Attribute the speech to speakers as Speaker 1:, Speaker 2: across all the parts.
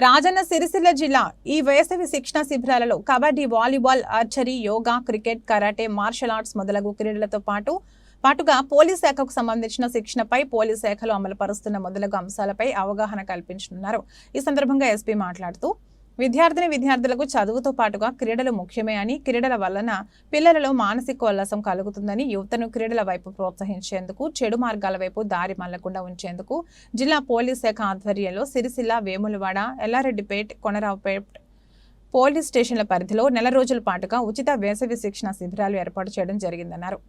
Speaker 1: రాజన్న సిరిసిల్ల జిల్లా ఈ వేసవి శిక్షణ శిబిరాలలో kabaddi, volleyball, archery, yoga, cricket, karate, martial arts మొదలగు క్రీడలతో పాటుగా పోలీస్ శాఖకు సంబంధించిన శిక్షణపై పోలీస్ శాఖలో అమలు పరుస్తున్న మొదలగు అంశాలపై అవగాహన కల్పించనున్నారు. ఈ సందర్భంగా ఎస్పీ మాట్లాడుతూ విద్యార్థులకు చదువుతో పాటుగా క్రీడలు ముఖ్యమే అని, క్రీడల వలన పిల్లలలో మానసిక ఉల్లాసం కలుగుతుందని, యువతను క్రీడల వైపు ప్రోత్సహించేందుకు, చెడు మార్గాల వైపు దారి మళ్లకుండా ఉంచేందుకు జిల్లా పోలీస్ శాఖ ఆధ్వర్యంలో సిరిసిల్ల, వేములవాడ, ఎల్లారెడ్డిపేట్, కొనరావుపేట్ పోలీస్ స్టేషన్ల పరిధిలో నెల రోజుల పాటుగా ఉచిత వేసవి శిక్షణ శిబిరాలు ఏర్పాటు చేయడం జరిగిందన్నారు.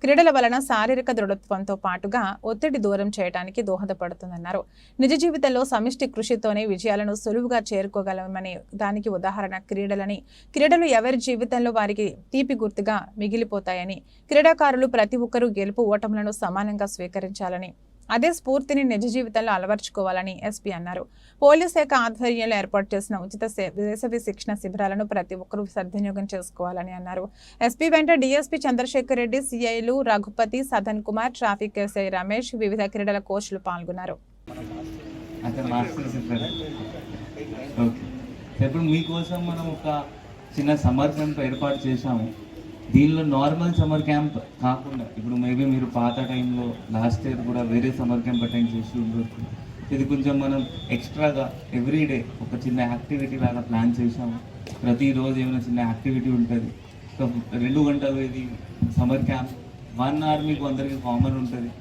Speaker 1: క్రీడల వలన శారీరక దృఢత్వంతో పాటుగా ఒత్తిడి దూరం చేయడానికి దోహదపడుతుందన్నారు. నిజ జీవితంలో సమిష్టి కృషితోనే విజయాలను సులువుగా చేరుకోగలమని దానికి ఉదాహరణ క్రీడలు ఎవరి జీవితంలో వారికి తీపి గుర్తుగా మిగిలిపోతాయని, క్రీడాకారులు ప్రతి ఒక్కరూ గెలుపు ఓటములను సమానంగా స్వీకరించాలని, అదే స్ఫూర్తిని నిజ జీవితంలో అలవర్చుకోవాలని ఎస్పీ అన్నారు. పోలీస్ శాఖ ఆధ్వర్యంలో ఏర్పాటు చేసిన ఉచిత వేసవి శిక్షణ శిబిరాలను ప్రతి ఒక్కరూ సద్వినియోగం చేసుకోవాలని అన్నారు. ఎస్పీ వెంట డీఎస్పీ చంద్రశేఖర్ రెడ్డి, సిఐలు రఘుపతి, సదన్ కుమార్, ట్రాఫిక్ ఎస్ఐ రమేష్, వివిధ క్రీడల కోచ్లు పాల్గొన్నారు.
Speaker 2: ఇప్పుడు మీకోసం మనం ఒక చిన్న సమ్మర్ క్యాంప్ ఏర్పాటు చేశాము. దీనిలో నార్మల్ సమ్మర్ క్యాంప్ కాకుండా ఇప్పుడు మేబీ మీరు పాత టైంలో లాస్ట్ ఇయర్ కూడా వేరే సమ్మర్ క్యాంప్ అటెండ్ చేసి ఉండొచ్చు. ఇది కొంచెం మనం ఎక్స్ట్రాగా ఎవ్రీడే ఒక చిన్న యాక్టివిటీ లాగా ప్లాన్ చేసాము. ప్రతిరోజు ఏమైనా చిన్న యాక్టివిటీ ఉంటుంది. సో 2 గంటలు ఇది సమ్మర్ క్యాంప్. 1 అవర్ మీకు అందరికీ కామన్ ఉంటుంది.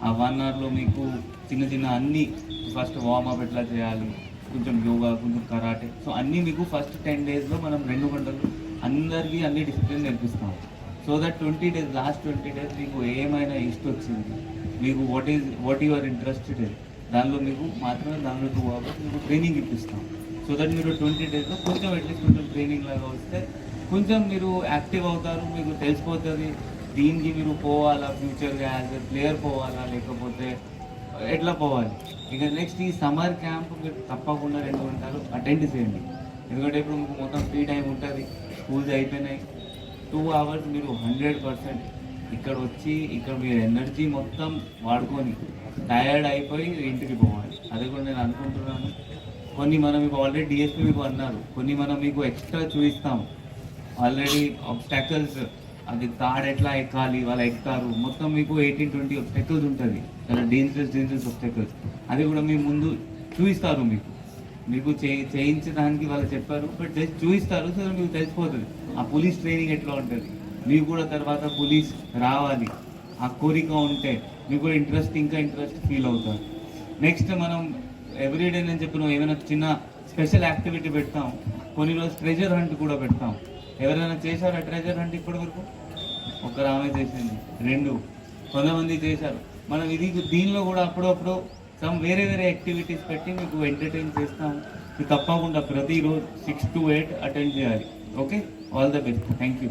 Speaker 2: ఆ 1 అవర్లో మీకు చిన్న అన్నీ ఫస్ట్ వార్మప్ ఎట్లా చేయాలి, కొంచెం యోగా, కొంచెం కరాటే, సో అన్నీ మీకు ఫస్ట్ 10 డేస్లో మనం 2 గంటలు అందరికీ అన్ని డిసిప్లిన్ నేర్పిస్తాం. So that 20 days, last 20 days మీకు ఏమైనా ఇష్టం వచ్చింది, మీకు వాట్ యువర్ ఇంట్రెస్టెడ్ దానిలో మీకు మాత్రమే దానిలో 2 అవర్స్ మీకు ట్రైనింగ్ ఇప్పిస్తాం. సో దట్ మీరు 20 డేస్లో కొంచెం అట్లీస్ట్ కొంచెం ట్రైనింగ్ లాగా వస్తే కొంచెం మీరు యాక్టివ్ అవుతారు. మీకు తెలిసిపోతుంది దీనికి మీరు పోవాలా, ఫ్యూచర్గా యాజ్ ఎ ప్లేయర్ పోవాలా, లేకపోతే ఎట్లా పోవాలి. ఇక నెక్స్ట్ ఈ సమ్మర్ క్యాంప్ మీరు తప్పకుండా 2 గంటలు అటెండ్ చేయండి. ఎందుకంటే ఇప్పుడు మీకు మొత్తం ఫ్రీ టైం ఉంటుంది, స్కూల్స్ అయిపోయినాయి. 2 అవర్స్ మీరు 100% ఇక్కడ వచ్చి ఇక్కడ మీరు ఎనర్జీ మొత్తం వాడుకొని టయర్డ్ అయిపోయి ఇంటికి పోవాలి. అది కూడా నేను అనుకుంటున్నాను. కొన్ని మనం మీకు ఆల్రెడీ డిఎస్పీ మీకు అన్నారు, కొన్ని మనం మీకు ఎక్స్ట్రా చూపిస్తాం. ఆల్రెడీ ఆబ్స్టాకల్స్, అది తాడు ఎట్లా ఎక్కాలి, వాళ్ళు ఎక్కుతారు. మొత్తం మీకు 18-20 ఆబ్స్టాకల్స్ ఉంటుంది, చాలా డేంజరస్ ఆబ్స్టాకల్స్. అది కూడా మీ ముందు చూపిస్తారు. మీకు చేయించడానికి వాళ్ళు చెప్పారు, బట్ చూపిస్తారు. సో మీకు తెలిసిపోతుంది ఆ పోలీస్ ట్రైనింగ్ ఎట్లా ఉంటుంది. మీకు కూడా తర్వాత పోలీస్ రావాలి ఆ కోరిక ఉంటే మీకు కూడా ఇంకా ఇంట్రెస్ట్ ఫీల్ అవుతారు. నెక్స్ట్ మనం ఎవ్రీడే నేను చెప్పిన ఏమైనా చిన్న స్పెషల్ యాక్టివిటీ పెడతాం. కొన్ని రోజు ట్రెజర్ హంట్ కూడా పెడతాం. ఎవరైనా చేశారా ట్రెజర్ హంట్ ఇప్పటి వరకు? ఒక ఆమె చేసింది, 2 కొంతమంది చేశారు. మనం దీనిలో కూడా అప్పుడప్పుడు వేరే యాక్టివిటీస్ పెట్టి మీకు ఎంటర్టైన్ చేస్తాము. మీరు తప్పకుండా ప్రతిరోజు 6 to 8 అటెండ్ చేయాలి. Okay, all the best. Thank you.